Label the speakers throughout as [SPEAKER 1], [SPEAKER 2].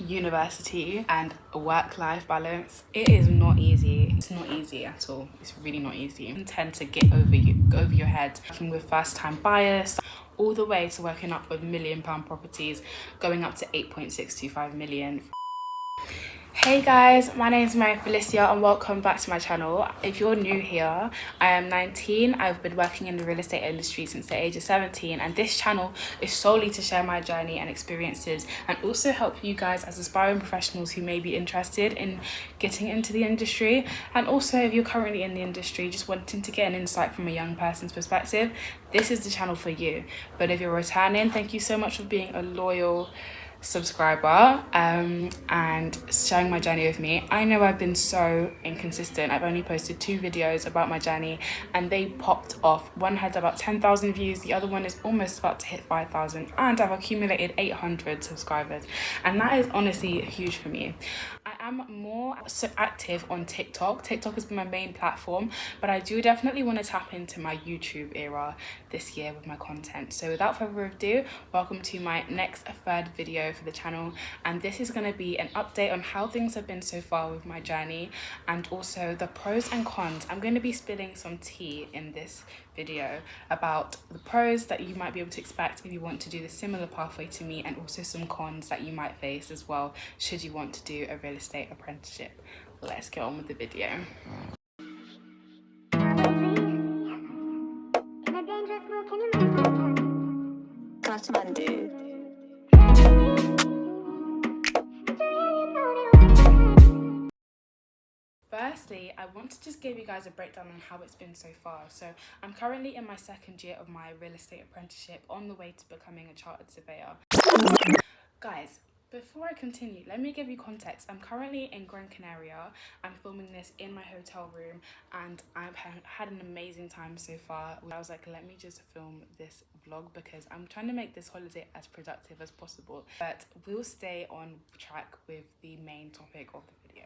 [SPEAKER 1] university and work-life balance. It is not easy. It's not easy at all. It's really not easy. You tend to get over your head, working with first-time buyers all the way to working up with £1 million properties going up to 8.625 million. Hey guys, my name is Mary Felicia and welcome back to my channel. If you're new here, I am 19. I've been working in the real estate industry since the age of 17, and this channel is solely to share my journey and experiences and also help you guys as aspiring professionals who may be interested in getting into the industry, and also if you're currently in the industry just wanting to get an insight from a young person's perspective, this is the channel for you. But if you're returning, thank you so much for being a loyal subscriber and sharing my journey with me. I know I've been so inconsistent. I've only posted 2 videos about my journey and they popped off. One had about 10,000 views, the other one is almost about to hit 5,000, and I've accumulated 800 subscribers, and that is honestly huge for me. I am more so active on TikTok. TikTok has been my main platform, but I do definitely want to tap into my YouTube era this year with my content. So without further ado, welcome to my next third video for the channel, and this is going to be an update on how things have been so far with my journey and also the pros and cons. I'm going to be spilling some tea in this video about the pros that you might be able to expect if you want to do the similar pathway to me, and also some cons that you might face as well should you want to do a real estate apprenticeship. Let's get on with the video. Kathmandu. Firstly, I want to just give you guys a breakdown on how it's been so far. So I'm currently in my second year of my real estate apprenticeship, on the way to becoming a chartered surveyor. Guys, before I continue, let me give you context. I'm currently in Gran Canaria. I'm filming this in my hotel room and I've had an amazing time so far. I was like, let me just film this vlog because I'm trying to make this holiday as productive as possible. But we'll stay on track with the main topic of the video.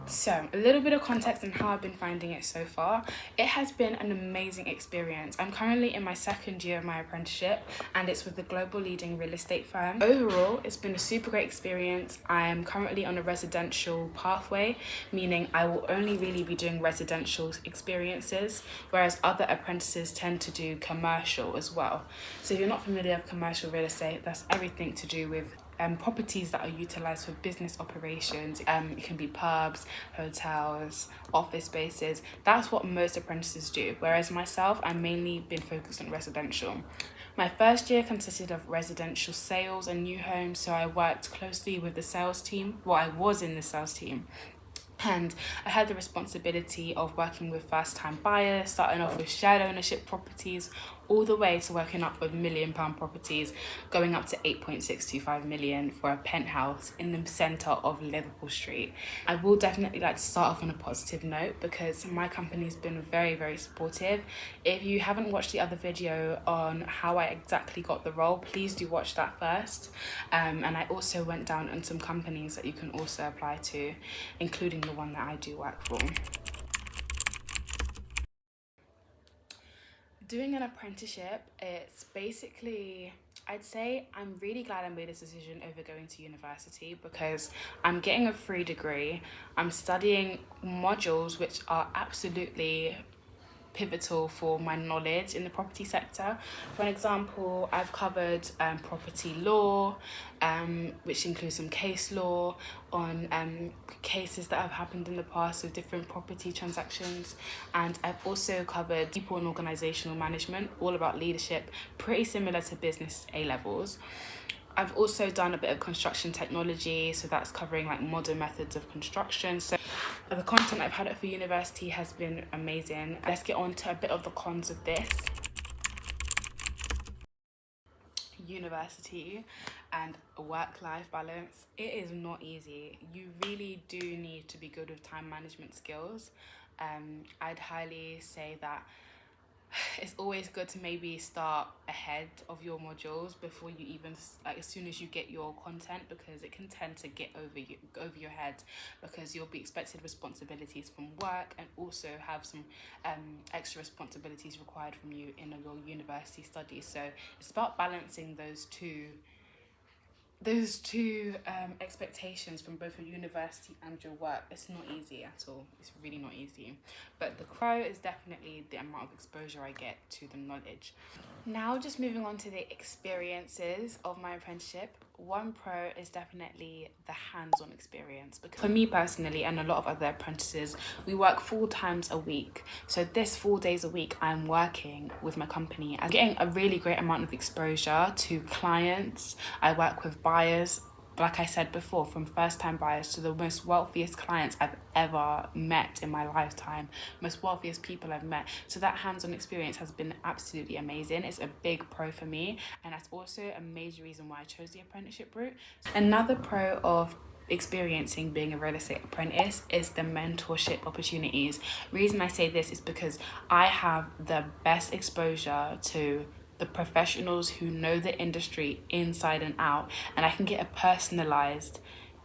[SPEAKER 1] So a little bit of context on how I've been finding it so far. It has been an amazing experience. I'm currently in my second year of my apprenticeship and it's with a global leading real estate firm. Overall, it's been a super great experience. I am currently on a residential pathway, meaning I will only really be doing residential experiences, whereas other apprentices tend to do commercial as well. So if you're not familiar with commercial real estate, that's everything to do with properties that are utilised for business operations. It can be pubs, hotels, office spaces. That's what most apprentices do, whereas myself, I've mainly been focused on residential. My first year consisted of residential sales and new homes, so I worked closely with the sales team. Well, I was in the sales team. And I had the responsibility of working with first-time buyers, starting off with shared ownership properties, all the way to working up with £1 million properties, going up to 8.625 million for a penthouse in the centre of Liverpool Street. I will definitely like to start off on a positive note because my company's been very, very supportive. If you haven't watched the other video on how I exactly got the role, please do watch that first. And I also went down on some companies that you can also apply to, including the one that I do work for. Doing an apprenticeship, it's basically, I'd say I'm really glad I made this decision over going to university because I'm getting a free degree. I'm studying modules which are absolutely pivotal for my knowledge in the property sector. For an example, I've covered property law, which includes some case law on cases that have happened in the past with different property transactions, and I've also covered people and organisational management, all about leadership, pretty similar to business A-levels. I've also done a bit of construction technology, so that's covering like modern methods of construction. So the content I've had for university has been amazing. Let's get on to a bit of the cons of this. University and work-life balance. It is not easy. You really do need to be good with time management skills. I'd highly say that it's always good to maybe start ahead of your modules before you even, like, as soon as you get your content, because it can tend to get over your head because you'll be expected responsibilities from work and also have some extra responsibilities required from you in your university studies. So it's about balancing those two those two expectations from both your university and your work, it's not easy at all. It's really not easy. But the pro is definitely the amount of exposure I get to the knowledge. Now, just moving on to the experiences of my apprenticeship. One pro is definitely the hands-on experience, because for me personally and a lot of other apprentices, we work 4 times a week. So this 4 days a week I'm working with my company. I'm getting a really great amount of exposure to clients. I work with buyers, like I said before, from first-time buyers to the most wealthiest clients I've ever met in my lifetime, most wealthiest people I've met. So that hands-on experience has been absolutely amazing. It's a big pro for me, and that's also a major reason why I chose the apprenticeship route. Another pro of experiencing being a real estate apprentice is the mentorship opportunities. Reason I say this is because I have the best exposure to the professionals who know the industry inside and out, and I can get a personalized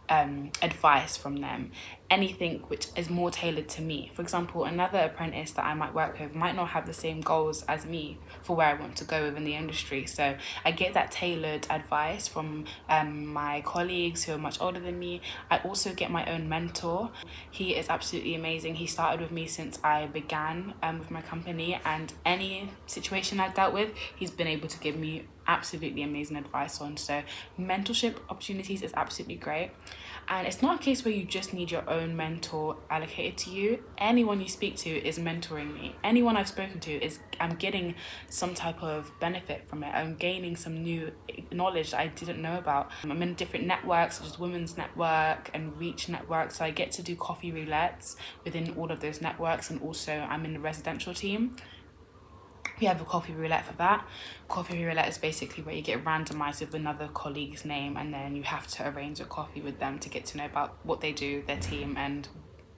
[SPEAKER 1] advice from them, anything which is more tailored to me. For example, another apprentice that I might work with might not have the same goals as me for where I want to go within the industry. So I get that tailored advice from my colleagues who are much older than me. I also get my own mentor. He is absolutely amazing. He started with me since I began with my company, and any situation I've dealt with, he's been able to give me absolutely amazing advice on. So mentorship opportunities is absolutely great. And it's not a case where you just need your own mentor allocated to you. Anyone you speak to is mentoring me. Anyone I've spoken to is, I'm getting some type of benefit from it. I'm gaining some new knowledge that I didn't know about. I'm in different networks, such as Women's Network and Reach Network. So I get to do coffee roulettes within all of those networks. And also I'm in the residential team. We have a coffee roulette for that. Coffee roulette is basically where you get randomized with another colleague's name, and then you have to arrange a coffee with them to get to know about what they do, their team, and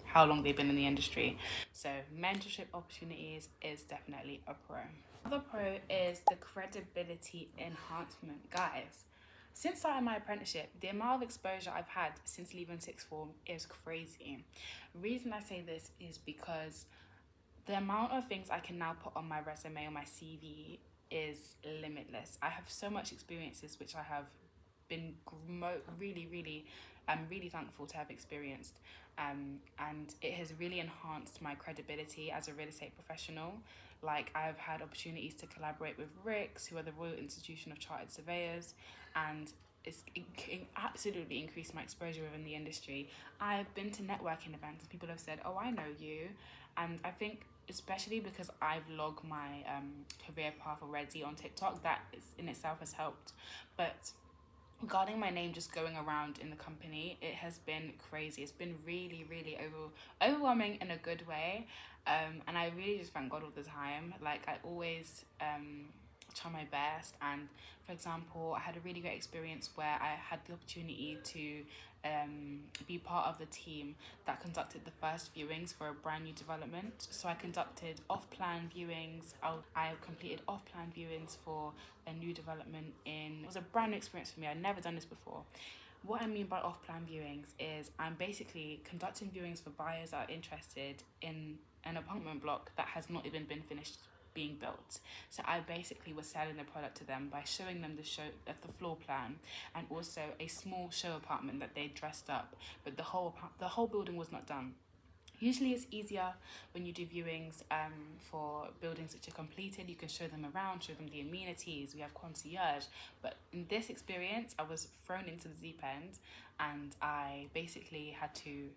[SPEAKER 1] how long they've been in the industry. So mentorship opportunities is definitely a pro. Another pro is the credibility enhancement. Guys, since starting my apprenticeship, the amount of exposure I've had since leaving sixth form is crazy. The reason I say this is because the amount of things I can now put on my resume or my CV is limitless. I have so much experiences which I have been really thankful to have experienced, and it has really enhanced my credibility as a real estate professional. Like, I've had opportunities to collaborate with RICS, who are the Royal Institution of Chartered Surveyors, and it's absolutely increased my exposure within the industry. I've been to networking events and people have said, oh, I know you. And I think, especially because I vlog my career path already on TikTok, that is in itself has helped. But regarding my name just going around in the company, it has been crazy. It's been really overwhelming in a good way. And I really just thank God all the time. Like, I always try my best. And for example, I had a really great experience where I had the opportunity to be part of the team that conducted the first viewings for a brand new development. So I conducted off-plan viewings. I completed off-plan viewings for a new development it was a brand new experience for me. I'd never done this before. What I mean by off-plan viewings is I'm basically conducting viewings for buyers that are interested in an apartment block that has not even been finished being built. So I basically was selling the product to them by showing them the floor plan, and also a small show apartment that they dressed up, but the whole building was not done. Usually it's easier when you do viewings for buildings which are completed. You can show them around, show them the amenities. We have concierge. But in this experience, I was thrown into the deep end, and I basically had to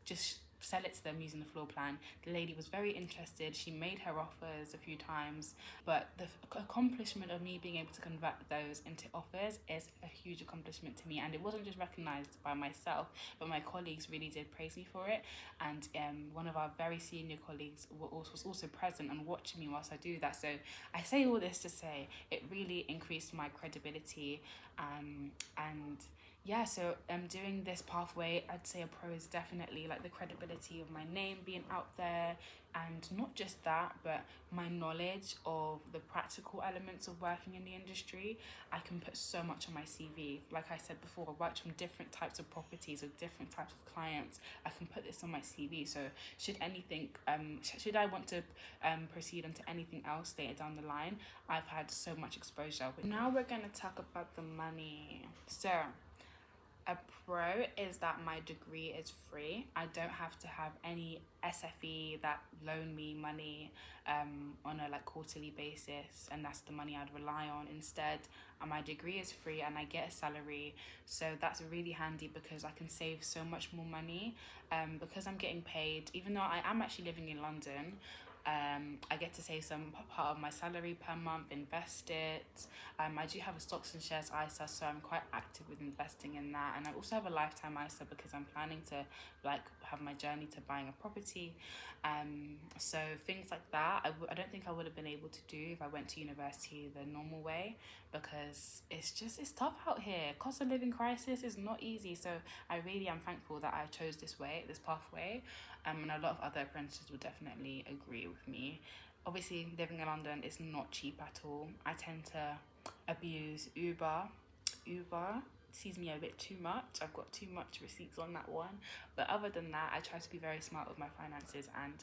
[SPEAKER 1] just sell it to them using the floor plan. The lady was very interested. She made her offers a few times, but the accomplishment of me being able to convert those into offers is a huge accomplishment to me. And it wasn't just recognized by myself, but my colleagues really did praise me for it. And one of our very senior colleagues was also present and watching me whilst I do that. So I say all this to say it really increased my credibility, and yeah, so doing this pathway, I'd say a pro is definitely like the credibility of my name being out there, and not just that, but my knowledge of the practical elements of working in the industry. I can put so much on my CV. Like I said before, I worked from different types of properties with different types of clients. I can put this on my CV. So should anything, should I want to proceed onto anything else later down the line, I've had so much exposure. Now we're gonna talk about the money. So a pro is that my degree is free. I don't have to have any SFE that loan me money on a like quarterly basis, and that's the money I'd rely on instead. And my degree is free and I get a salary, so that's really handy because I can save so much more money because I'm getting paid. Even though I am actually living in London, I get to save some part of my salary per month, invest it. I do have a stocks and shares ISA, so I'm quite active with investing in that. And I also have a lifetime ISA because I'm planning to like have my journey to buying a property. So things like that, I don't think I would have been able to do if I went to university the normal way, because it's tough out here. Cost of living crisis is not easy. So I really am thankful that I chose this pathway. And a lot of other apprentices will definitely agree with me. Obviously, living in London is not cheap at all. I tend to abuse Uber. Uber sees me a bit too much. I've got too much receipts on that one. But other than that, I try to be very smart with my finances, and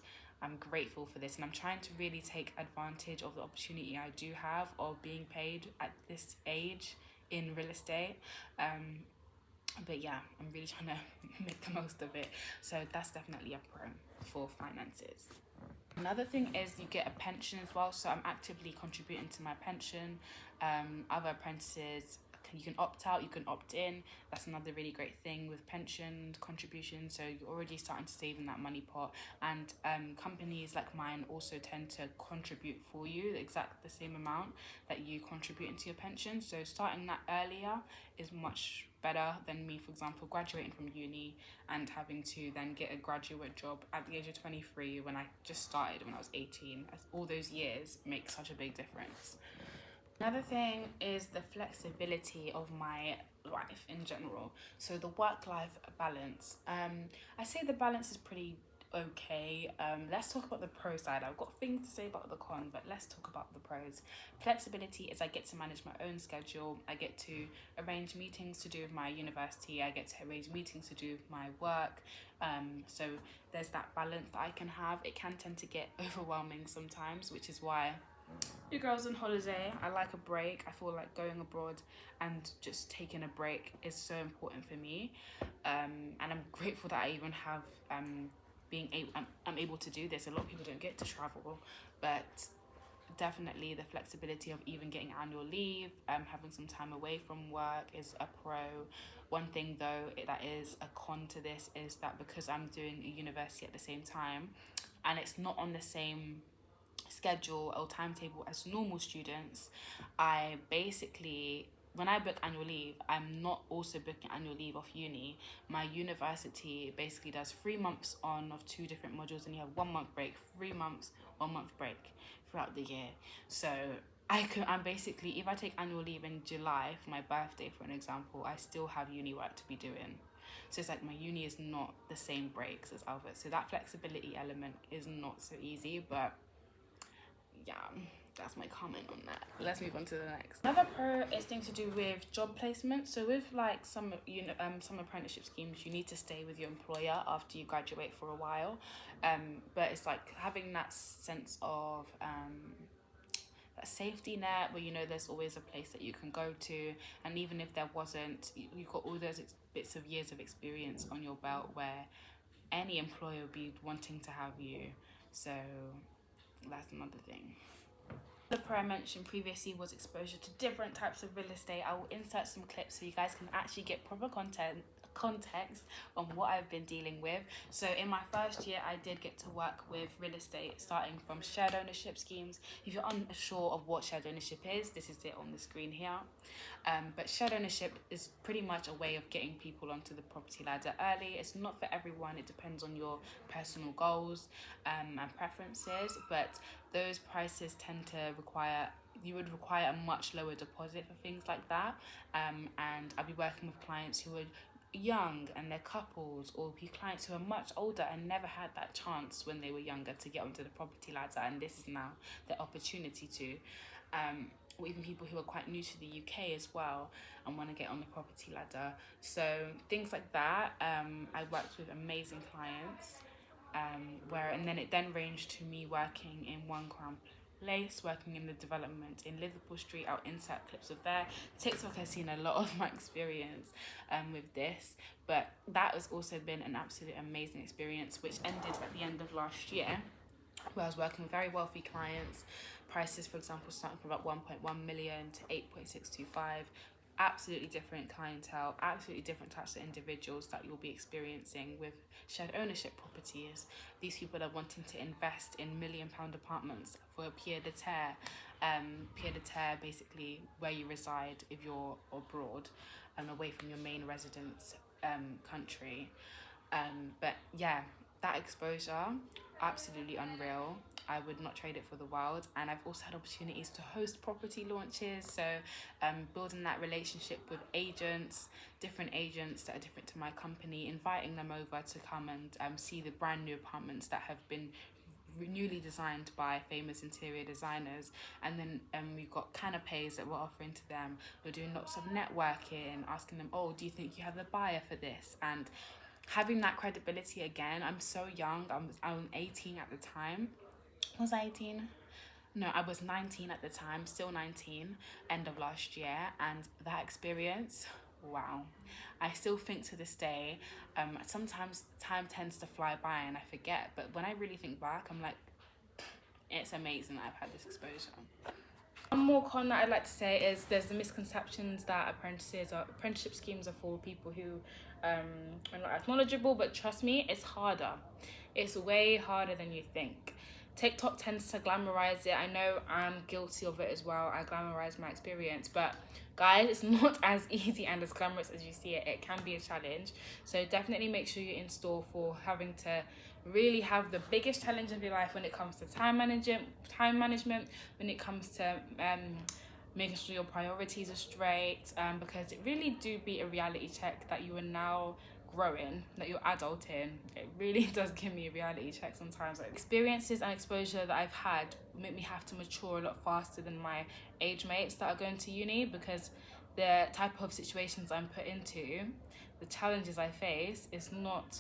[SPEAKER 1] I'm grateful for this. And I'm trying to really take advantage of the opportunity I do have of being paid at this age in real estate. But yeah, I'm really trying to make the most of it. So that's definitely a pro for finances. Another thing is you get a pension as well. So I'm actively contributing to my pension. Other apprentices, you can opt out, you can opt in. That's another really great thing with pension contributions. So you're already starting to save in that money pot. And companies like mine also tend to contribute for you the same amount that you contribute into your pension. So starting that earlier is much better than me, for example, graduating from uni and having to then get a graduate job at the age of 23 when I just started when I was 18. All those years make such a big difference. Another thing is the flexibility of my life in general. So the work-life balance. I say the balance is pretty okay. Let's talk about the pro side. I've got things to say about the con, but let's talk about the pros. Flexibility is I get to manage my own schedule. I get to arrange meetings to do with my university. I get to arrange meetings to do with my work. So there's that balance that I can have. It can tend to get overwhelming sometimes, which is why your girl's on holiday. I like a break. I feel like going abroad and just taking a break is so important for me. And I'm grateful that I even have I'm able to do this. A lot of people don't get to travel, but definitely the flexibility of even getting annual leave, having some time away from work is a pro. One thing though that is a con to this is that because I'm doing a university at the same time and it's not on the same schedule or timetable as normal students, I basically, when I book annual leave, I'm not also booking annual leave off uni. My university basically does 3 months on of 2 different modules, and you have 1 month break, 3 months, 1 month break throughout the year. So I'm basically, if I take annual leave in July for my birthday, for an example, I still have uni work to be doing. So it's like my uni is not the same breaks as others. So that flexibility element is not so easy, but yeah, that's my comment on that. Let's move on to the next. Another pro is things to do with job placement. So with like some apprenticeship schemes, you need to stay with your employer after you graduate for a while. But it's like having that sense of that safety net where you know there's always a place that you can go to, and even if there wasn't, you've got all those bits of years of experience on your belt where any employer would be wanting to have you. So that's another thing. The pro I mentioned previously was exposure to different types of real estate. I will insert some clips so you guys can actually get proper context on what I've been dealing with. So in my first year, I did get to work with real estate, starting from shared ownership schemes. If you're unsure of what shared ownership is, this is it on the screen here. But shared ownership is pretty much a way of getting people onto the property ladder early. It's not for everyone. It depends on your personal goals and preferences, but those prices tend to require you would require a much lower deposit for things like that. And I'll be working with clients who are young and they're couples, or clients who are much older and never had that chance when they were younger to get onto the property ladder, and this is now the opportunity to. Or even people who are quite new to the UK as well and want to get on the property ladder. So things like that. I worked with amazing clients, and then it ranged to me working in One Crown Place, working in the development in Liverpool Street. I'll insert clips of their TikTok has seen a lot of my experience with this, but that has also been an absolute amazing experience, which ended at the end of last year, where I was working with very wealthy clients. Prices, for example, starting from about 1.1 million to 8.625. Absolutely different clientele, absolutely different types of individuals that you'll be experiencing with shared ownership properties. These people are wanting to invest in £1 million apartments for a pied à terre. Pied à terre, basically where you reside if you're abroad and away from your main residence country. But yeah, that exposure, absolutely unreal. I would not trade it for the world. And I've also had opportunities to host property launches, so building that relationship with agents, different agents that are different to my company, inviting them over to come and see the brand new apartments that have been newly designed by famous interior designers. And then we've got canapes that we're offering to them. We're doing lots of networking, asking them, oh, do you think you have a buyer for this? And having that credibility again. I'm so young. I was 18 at the time. Was I 18? No, I was 19 at the time, still 19, end of last year. And that experience, wow. I still think to this day, sometimes time tends to fly by and I forget. But when I really think back, I'm like, it's amazing that I've had this exposure. One more con that I'd like to say is there's the misconceptions that apprenticeship schemes are for people who are not as knowledgeable, but trust me, it's harder. It's way harder than you think. TikTok tends to glamorize it. I know I'm guilty of it as well. I glamorize my experience, but guys, it's not as easy and as glamorous as you see it. It can be a challenge. So definitely make sure you're in store for having to really have the biggest challenge of your life when it comes to time management, when it comes to making sure your priorities are straight, because it really do be a reality check that you are now growing, that you're adulting. It really does give me a reality check sometimes. Like, experiences and exposure that I've had make me have to mature a lot faster than my age mates that are going to uni, because the type of situations I'm put into, the challenges I face, is not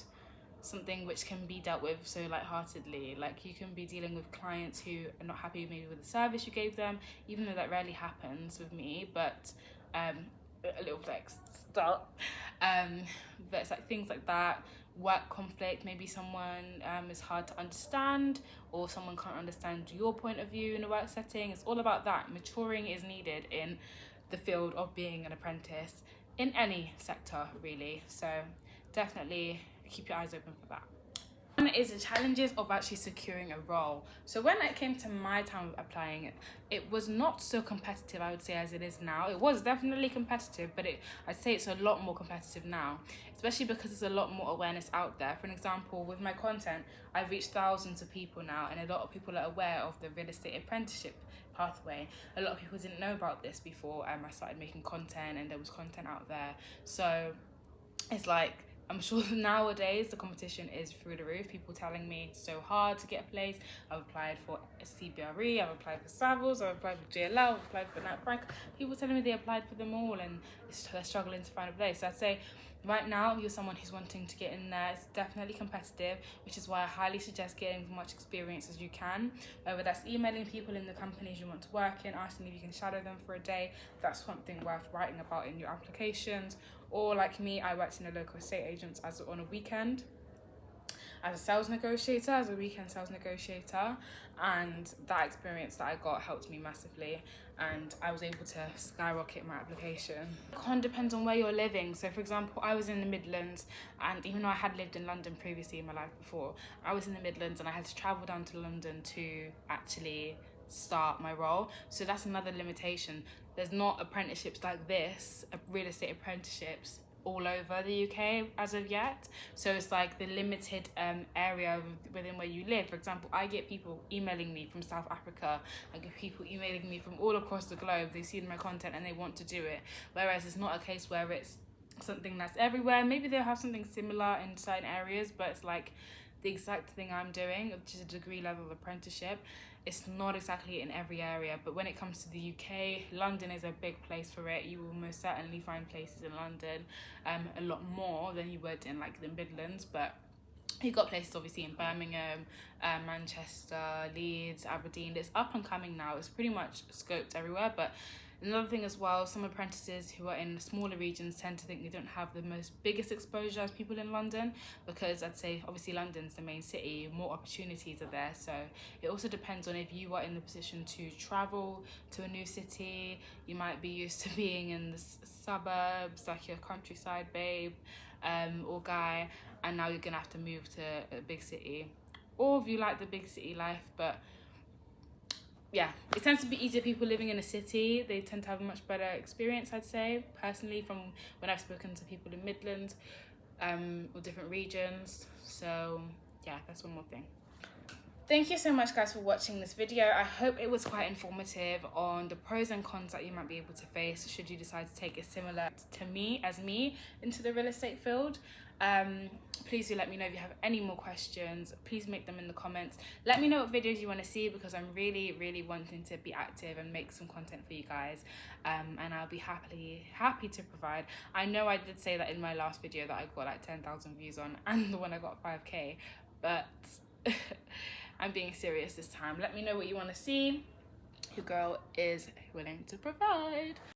[SPEAKER 1] something which can be dealt with so lightheartedly. Like, you can be dealing with clients who are not happy maybe with the service you gave them, even though that rarely happens with me, but a little flex, stop. But it's like things like that, work conflict, maybe someone is hard to understand, or someone can't understand your point of view in a work setting. It's all about that. Maturing is needed in the field of being an apprentice in any sector, really. So definitely keep your eyes open for that. One is the challenges of actually securing a role. So when it came to my time of applying, it was not so competitive, I would say, as it is now. It was definitely competitive, but I'd say it's a lot more competitive now, especially because there's a lot more awareness out there. For an example, with my content, I've reached thousands of people now, and a lot of people are aware of the real estate apprenticeship pathway. A lot of people didn't know about this before I started making content, and there was content out there. So it's like, I'm sure nowadays the competition is through the roof. People telling me it's so hard to get a place. I've applied for CBRE, I've applied for Savills, I've applied for JLL, I've applied for Knight Frank. People telling me they applied for them all and they're struggling to find a place. So I'd say right now, you're someone who's wanting to get in there. It's definitely competitive, which is why I highly suggest getting as much experience as you can. Whether that's emailing people in the companies you want to work in, asking if you can shadow them for a day. That's something worth writing about in your applications. Or like me, I worked in a local estate agent on a weekend as a sales negotiator, as a weekend sales negotiator, and that experience that I got helped me massively, and I was able to skyrocket my application. It depends on where you're living. So for example, I was in the Midlands, and even though I had lived in London previously in my life before, I was in the Midlands and I had to travel down to London to actually start my role. So that's another limitation. There's not apprenticeships like this, real estate apprenticeships, all over the UK as of yet. So it's like the limited area within where you live. For example, I get people emailing me from South Africa. I get people emailing me from all across the globe. They've seen my content and they want to do it. Whereas it's not a case where it's something that's everywhere. Maybe they'll have something similar in certain areas, but it's like the exact thing I'm doing, which is a degree level apprenticeship. It's not exactly in every area, but when it comes to the UK, London is a big place for it. You will most certainly find places in London a lot more than you would in like the Midlands, but you've got places obviously in Birmingham, Manchester, Leeds, Aberdeen. It's up and coming now. It's pretty much scoped everywhere. But another thing as well, some apprentices who are in smaller regions tend to think they don't have the most biggest exposure as people in London, because I'd say obviously London's the main city, more opportunities are there. So it also depends on if you are in the position to travel to a new city. You might be used to being in the suburbs, like your countryside babe or guy, and now you're gonna have to move to a big city. Or if you like the big city life, but yeah, it tends to be easier. People living in a city, they tend to have a much better experience, I'd say, personally, from when I've spoken to people in Midlands or different regions. So yeah, that's one more thing. Thank you so much, guys, for watching this video. I hope it was quite informative on the pros and cons that you might be able to face should you decide to take it similar to me into the real estate field. Please do let me know if you have any more questions. Please make them in the comments. Let me know what videos you want to see, because I'm really wanting to be active and make some content for you guys, and I'll be happy to provide. I know I did say that in my last video that I got like 10,000 views on, and the one I got 5k, but I'm being serious this time. Let me know what you want to see. Your girl is willing to provide.